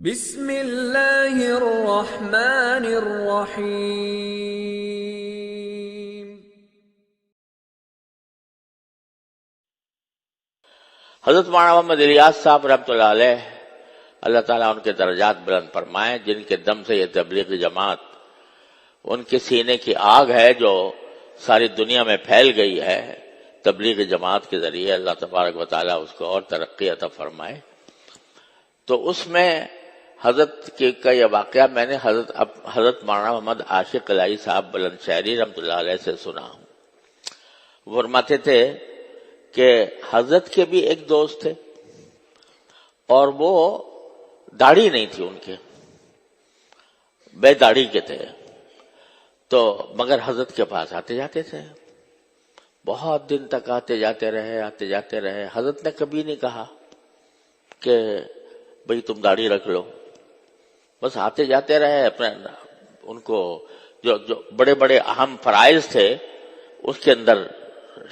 بسم اللہ الرحمن الرحیم۔ حضرت مولانا محمد الیاس صاحب رحمۃ اللہ علیہ، اللہ تعالیٰ ان کے درجات بلند فرمائے، جن کے دم سے یہ تبلیغ جماعت، ان کے سینے کی آگ ہے جو ساری دنیا میں پھیل گئی ہے، تبلیغ جماعت کے ذریعے اللہ تبارک و تعالیٰ اس کو اور ترقی عطا فرمائے۔ تو اس میں حضرت کا یہ واقعہ میں نے حضرت مولانا محمد عاشق الہی صاحب بلند شہری رحمۃ اللہ علیہ سے سنا ہوں۔ وہ فرماتے تھے کہ حضرت کے بھی ایک دوست تھے اور وہ داڑھی نہیں تھی ان کے، بے داڑھی کے تھے، تو مگر حضرت کے پاس آتے جاتے تھے، بہت دن تک آتے جاتے رہے۔ حضرت نے کبھی نہیں کہا کہ بھئی تم داڑھی رکھ لو، بس آتے جاتے رہے، اپنے ان کو جو بڑے بڑے اہم فرائض تھے اس کے اندر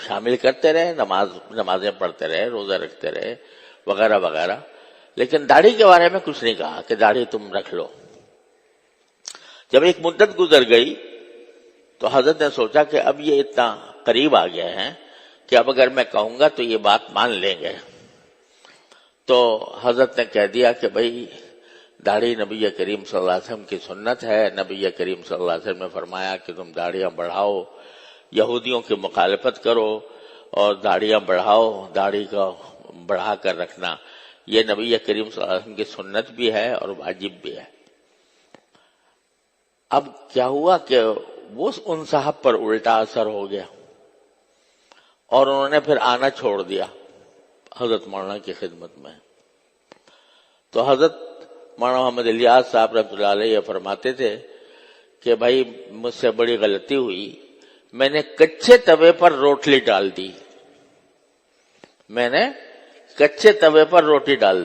شامل کرتے رہے، نمازیں پڑھتے رہے، روزہ رکھتے رہے وغیرہ وغیرہ، لیکن داڑھی کے بارے میں کچھ نہیں کہا کہ داڑھی تم رکھ لو۔ جب ایک مدت گزر گئی تو حضرت نے سوچا کہ اب یہ اتنا قریب آ گئے ہیں کہ اب اگر میں کہوں گا تو یہ بات مان لیں گے، تو حضرت نے کہہ دیا کہ بھئی داڑھی نبی کریم صلی اللہ علیہ وسلم کی سنت ہے، نبی کریم صلی اللہ علیہ وسلم نے فرمایا کہ تم داڑھیاں بڑھاؤ، یہودیوں کی مخالفت کرو اور داڑھیاں بڑھاؤ، داڑھی کا بڑھا کر رکھنا یہ نبی کریم صلی اللہ علیہ وسلم کی سنت بھی ہے اور واجب بھی ہے۔ اب کیا ہوا کہ وہ ان صاحب پر الٹا اثر ہو گیا اور انہوں نے پھر آنا چھوڑ دیا حضرت مولانا کی خدمت میں۔ تو حضرت مولانا محمد الیاس صاحب رحمۃ اللہ علیہ یہ فرماتے تھے کہ بھائی مجھ سے بڑی غلطی ہوئی، میں نے کچے توے پر روٹلی ڈال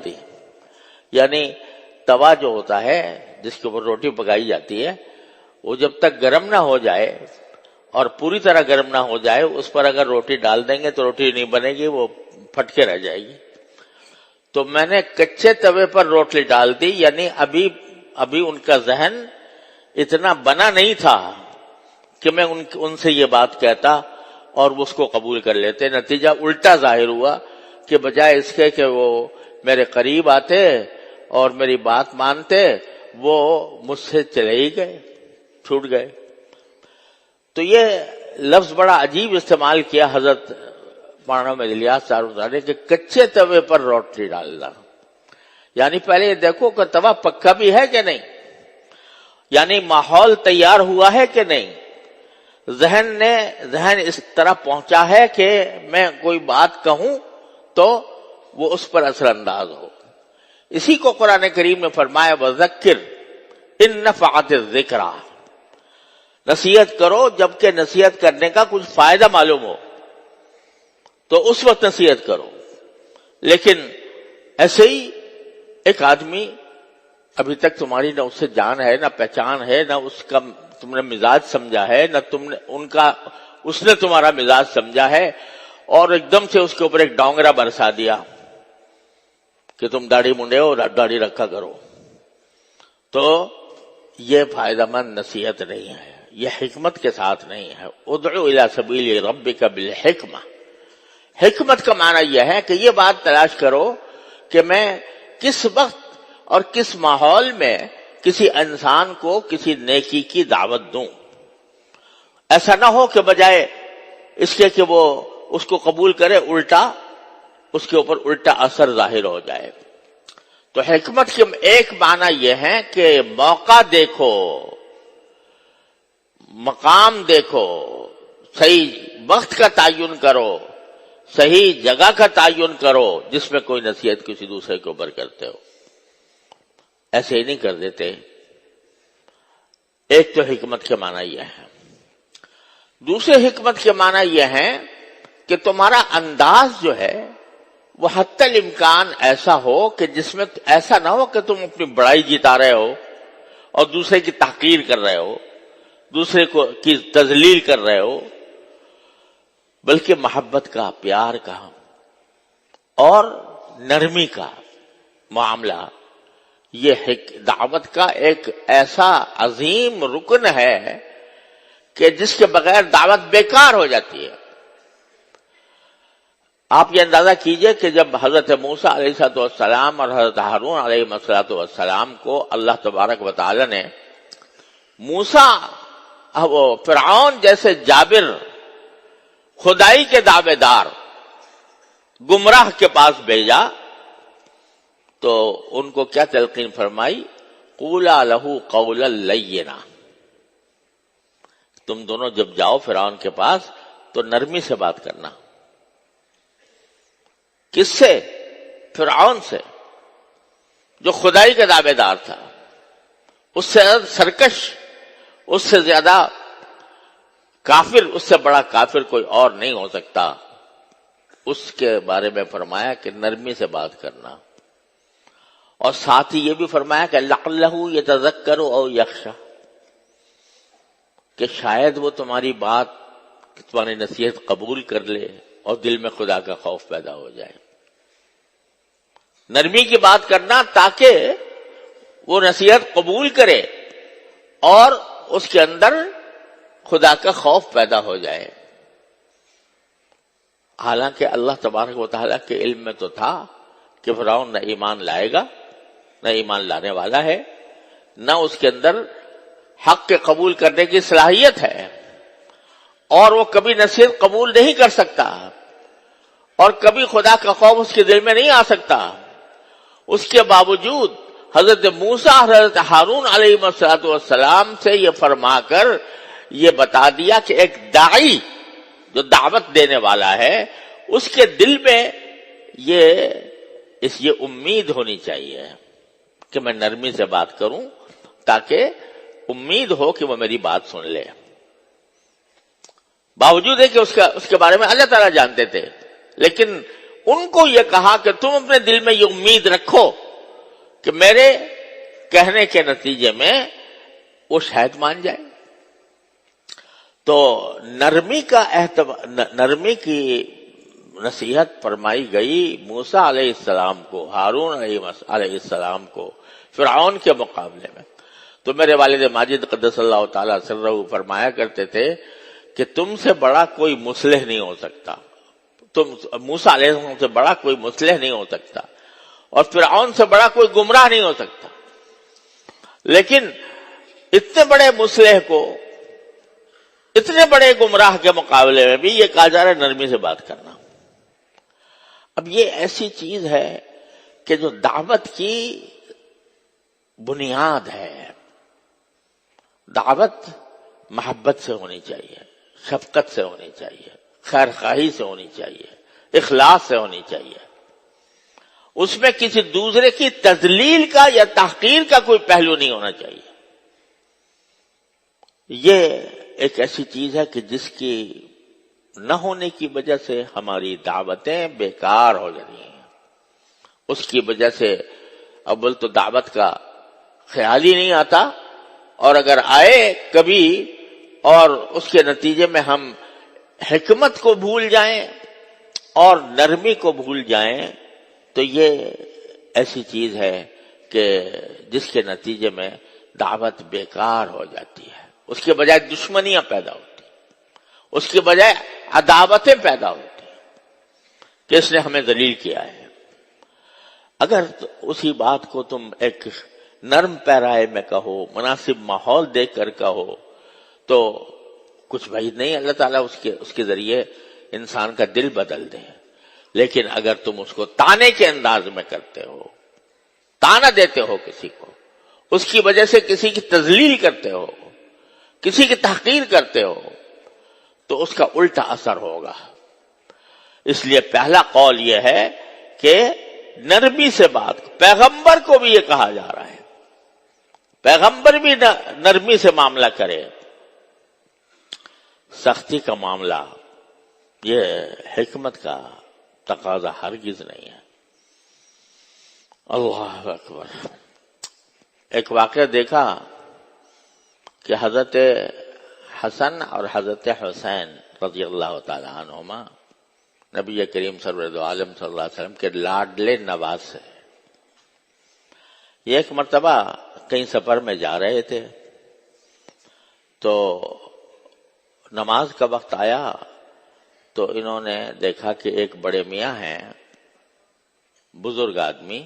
دی، یعنی توا جو ہوتا ہے جس کے اوپر روٹی پکائی جاتی ہے، وہ جب تک گرم نہ ہو جائے اور پوری طرح گرم نہ ہو جائے اس پر اگر روٹی ڈال دیں گے تو روٹی نہیں بنے گی، وہ پھٹ کے رہ جائے گی۔ تو میں نے کچے توے پر روٹلی ڈال دی، یعنی ابھی ان کا ذہن اتنا بنا نہیں تھا کہ میں ان سے یہ بات کہتا اور اس کو قبول کر لیتے۔ نتیجہ الٹا ظاہر ہوا کہ بجائے اس کے کہ وہ میرے قریب آتے اور میری بات مانتے، وہ مجھ سے چلے ہی گئے، چھوٹ گئے۔ تو یہ لفظ بڑا عجیب استعمال کیا حضرت مولانا محمد الیاس صاحب نے کہ کچے توے پر روٹلی ڈالنا، یعنی پہلے یہ دیکھو کہ توا پکا بھی ہے کہ نہیں، یعنی ماحول تیار ہوا ہے کہ نہیں، ذہن اس طرح پہنچا ہے کہ میں کوئی بات کہوں تو وہ اس پر اثر انداز ہو۔ اسی کو قرآن کریم نے فرمایا وَذَكِّرْ إِن نَفَعَتِ الذِّكْرَىٰ، نصیحت کرو جبکہ نصیحت کرنے کا کچھ فائدہ معلوم ہو تو اس وقت نصیحت کرو۔ لیکن ایسے ہی ایک آدمی ابھی تک تمہاری نہ اس سے جان ہے، نہ پہچان ہے، نہ اس کا تم نے مزاج سمجھا ہے، نہ اس نے تمہارا مزاج سمجھا ہے، اور ایک دم سے اس کے اوپر ایک ڈونگرا برسا دیا کہ تم داڑھی منڈے ہو، داڑھی رکھا کرو، تو یہ فائدہ مند نصیحت نہیں ہے، یہ حکمت کے ساتھ نہیں ہے۔ ادعو الی سبیل ربک بالحکمہ، حکمت کا معنی یہ ہے کہ یہ بات تلاش کرو کہ میں کس وقت اور کس ماحول میں کسی انسان کو کسی نیکی کی دعوت دوں۔ ایسا نہ ہو کہ بجائے اس کے کہ وہ اس کو قبول کرے، الٹا اس کے اوپر الٹا اثر ظاہر ہو جائے۔ تو حکمت کے ایک معنی یہ ہے کہ موقع دیکھو، مقام دیکھو، صحیح وقت کا تعین کرو، صحیح جگہ کا تعین کرو جس میں کوئی نصیحت کسی دوسرے کے اوپر کرتے ہو، ایسے ہی نہیں کر دیتے۔ ایک تو حکمت کے معنی یہ ہے۔ دوسرے حکمت کے معنی یہ ہے کہ تمہارا انداز جو ہے وہ حتی الامکان ایسا ہو کہ جس میں ایسا نہ ہو کہ تم اپنی بڑائی جتا رہے ہو اور دوسرے کی تحقیر کر رہے ہو، دوسرے کی تذلیل کر رہے ہو، بلکہ محبت کا، پیار کا اور نرمی کا معاملہ یہ دعوت کا ایک ایسا عظیم رکن ہے کہ جس کے بغیر دعوت بیکار ہو جاتی ہے۔ آپ یہ اندازہ کیجئے کہ جب حضرت موسیٰ علیہ السلام اور حضرت ہارون علیہ السلام کو اللہ تبارک و تعالی نے موسیٰ وہ فرعون جیسے جابر خدائی کے دعوے دار گمراہ کے پاس بھیجا تو ان کو کیا تلقین فرمائی؟ قولا لہ قولا لینا، تم دونوں جب جاؤ فرعون کے پاس تو نرمی سے بات کرنا۔ کس سے؟ فرعون سے، جو خدائی کا دعوے دار تھا، اس سے زیادہ سرکش، اس سے زیادہ کافر، اس سے بڑا کافر کوئی اور نہیں ہو سکتا۔ اس کے بارے میں فرمایا کہ نرمی سے بات کرنا، اور ساتھ ہی یہ بھی فرمایا کہ لعلہ یتذکر او یخشی، کہ شاید وہ تمہاری بات، تمہاری نصیحت قبول کر لے اور دل میں خدا کا خوف پیدا ہو جائے۔ نرمی کی بات کرنا تاکہ وہ نصیحت قبول کرے اور اس کے اندر خدا کا خوف پیدا ہو جائے۔ حالانکہ اللہ تبارک و تعالیٰ کے علم میں تو تھا کہ فرعون نہ ایمان لائے گا، نہ ایمان لانے والا ہے، نہ اس کے اندر حق کے قبول کرنے کی صلاحیت ہے، اور وہ کبھی نصیحت قبول نہیں کر سکتا، اور کبھی خدا کا خوف اس کے دل میں نہیں آ سکتا۔ اس کے باوجود حضرت موسیٰ اور حضرت ہارون علیہ السلام سے یہ فرما کر یہ بتا دیا کہ ایک داعی جو دعوت دینے والا ہے اس کے دل میں یہ امید ہونی چاہیے کہ میں نرمی سے بات کروں تاکہ امید ہو کہ وہ میری بات سن لے۔ باوجود ہے کہ اس کے بارے میں اللہ تعالیٰ جانتے تھے، لیکن ان کو یہ کہا کہ تم اپنے دل میں یہ امید رکھو کہ میرے کہنے کے نتیجے میں وہ شاید مان جائے۔ تو نرمی کی نصیحت فرمائی گئی موسیٰ علیہ السلام کو، ہارون علیہ السلام کو فرعون کے مقابلے میں۔ تو میرے والد ماجد قدس اللہ تعالی سرہ فرمایا کرتے تھے کہ تم سے بڑا کوئی مصلح نہیں ہو سکتا، تم موسیٰ علیہ السلام سے بڑا کوئی مصلح نہیں ہو سکتا، اور فرعون سے بڑا کوئی گمراہ نہیں ہو سکتا، لیکن اتنے بڑے مصلح کو اتنے بڑے گمراہ کے مقابلے میں بھی یہ کہا جا رہا ہے نرمی سے بات کرنا۔ اب یہ ایسی چیز ہے کہ جو دعوت کی بنیاد ہے۔ دعوت محبت سے ہونی چاہیے، شفقت سے ہونی چاہیے، خیر خواہی سے ہونی چاہیے، اخلاص سے ہونی چاہیے۔ اس میں کسی دوسرے کی تذلیل کا یا تحقیر کا کوئی پہلو نہیں ہونا چاہیے۔ یہ ایک ایسی چیز ہے کہ جس کی نہ ہونے کی وجہ سے ہماری دعوتیں بیکار ہو جاتی ہیں۔ اس کی وجہ سے اول تو دعوت کا خیال ہی نہیں آتا، اور اگر آئے کبھی اور اس کے نتیجے میں ہم حکمت کو بھول جائیں اور نرمی کو بھول جائیں تو یہ ایسی چیز ہے کہ جس کے نتیجے میں دعوت بیکار ہو جاتی ہے۔ اس کے بجائے دشمنیاں پیدا ہوتی، اس کے بجائے عداوتیں پیدا ہوتی کہ اس نے ہمیں ذلیل کیا ہے۔ اگر اسی بات کو تم ایک نرم پیرائے میں کہو، مناسب ماحول دیکھ کر کہو تو کچھ بعید نہیں اللہ تعالیٰ اس کے ذریعے انسان کا دل بدل دے۔ لیکن اگر تم اس کو تانے کے انداز میں کرتے ہو، تانا دیتے ہو کسی کو، اس کی وجہ سے کسی کی تذلیل کرتے ہو، کسی کی تحقیر کرتے ہو، تو اس کا الٹا اثر ہوگا۔ اس لیے پہلا قول یہ ہے کہ نرمی سے بات، پیغمبر کو بھی یہ کہا جا رہا ہے، پیغمبر بھی نرمی سے معاملہ کرے۔ سختی کا معاملہ یہ حکمت کا تقاضا ہرگز نہیں ہے۔ اللہ اکبر۔ ایک واقعہ دیکھا کہ حضرت حسن اور حضرت حسین رضی اللہ تعالی عنہما نبی کریم سرور دو عالم صلی اللہ علیہ وسلم کے لاڈلے نواز سے، یہ ایک مرتبہ کہیں سفر میں جا رہے تھے تو نماز کا وقت آیا تو انہوں نے دیکھا کہ ایک بڑے میاں ہیں، بزرگ آدمی،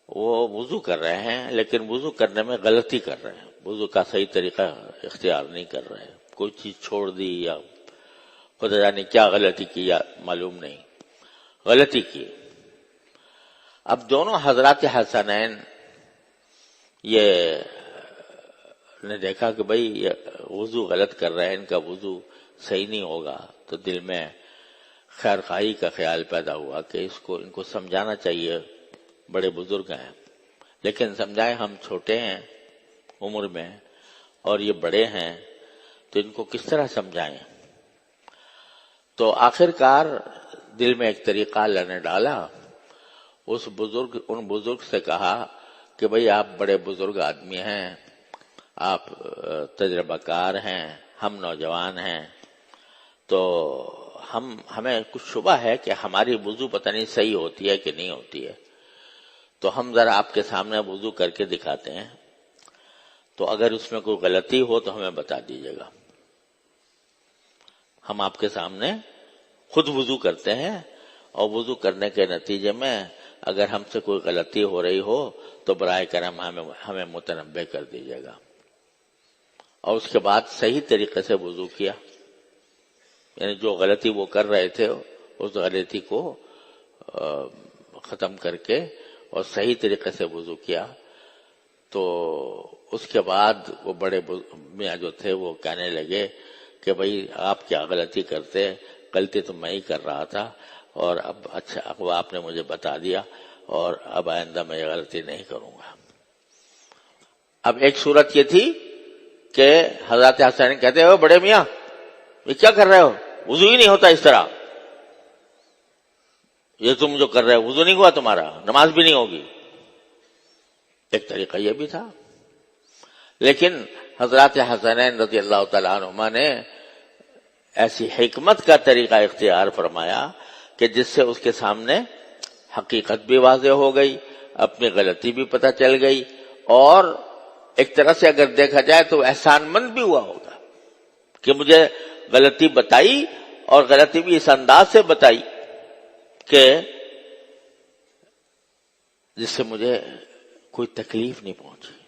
وہ وضو کر رہے ہیں لیکن وضو کرنے میں غلطی کر رہے ہیں، وضو کا صحیح طریقہ اختیار نہیں کر رہے، کوئی چیز چھوڑ دی یا خدا جانے کیا غلطی کی یا معلوم نہیں، غلطی کی۔ اب دونوں حضرات حسنین یہ نے دیکھا کہ بھئی یہ وضو غلط کر رہے ہیں، ان کا وضو صحیح نہیں ہوگا، تو دل میں خیر خواہی کا خیال پیدا ہوا کہ ان کو سمجھانا چاہیے، بڑے بزرگ ہیں لیکن سمجھائیں ہم چھوٹے ہیں عمر میں اور یہ بڑے ہیں تو ان کو کس طرح سمجھائیں۔ تو آخر کار دل میں ایک طریقہ اللہ نے ڈالا، ان بزرگ سے کہا کہ بھئی آپ بڑے بزرگ آدمی ہیں، آپ تجربہ کار ہیں، ہم نوجوان ہیں، تو ہمیں کچھ شبہ ہے کہ ہماری وضو پتہ نہیں صحیح ہوتی ہے کہ نہیں ہوتی ہے، تو ہم ذرا آپ کے سامنے وضو کر کے دکھاتے ہیں، تو اگر اس میں کوئی غلطی ہو تو ہمیں بتا دیجیے گا۔ ہم آپ کے سامنے خود وضو کرتے ہیں اور وضو کرنے کے نتیجے میں اگر ہم سے کوئی غلطی ہو رہی ہو تو براہ کرم ہمیں متنبہ کر دیجیے گا۔ اور اس کے بعد صحیح طریقے سے وضو کیا، یعنی جو غلطی وہ کر رہے تھے اس غلطی کو ختم کر کے اور صحیح طریقے سے وضو کیا۔ تو اس کے بعد وہ بڑے میاں جو تھے وہ کہنے لگے کہ بھئی آپ کیا غلطی کرتے، غلطی تو میں ہی کر رہا تھا اور اب اچھا وہ آپ نے مجھے بتا دیا اور اب آئندہ میں یہ غلطی نہیں کروں گا۔ اب ایک صورت یہ تھی کہ حضرت حسین کہتے ہو بڑے میاں یہ کیا کر رہے ہو، وضو ہی نہیں ہوتا اس طرح، یہ تم جو کر رہے ہو وضو نہیں ہوا تمہارا، نماز بھی نہیں ہوگی۔ ایک طریقہ یہ بھی تھا، لیکن حضرات حسنین رضی اللہ تعالیٰ عنہما نے ایسی حکمت کا طریقہ اختیار فرمایا کہ جس سے اس کے سامنے حقیقت بھی واضح ہو گئی، اپنی غلطی بھی پتہ چل گئی، اور ایک طرح سے اگر دیکھا جائے تو احسان مند بھی ہوا ہوگا کہ مجھے غلطی بتائی اور غلطی بھی اس انداز سے بتائی کہ جس سے مجھے کوئی تکلیف نہیں پہنچی۔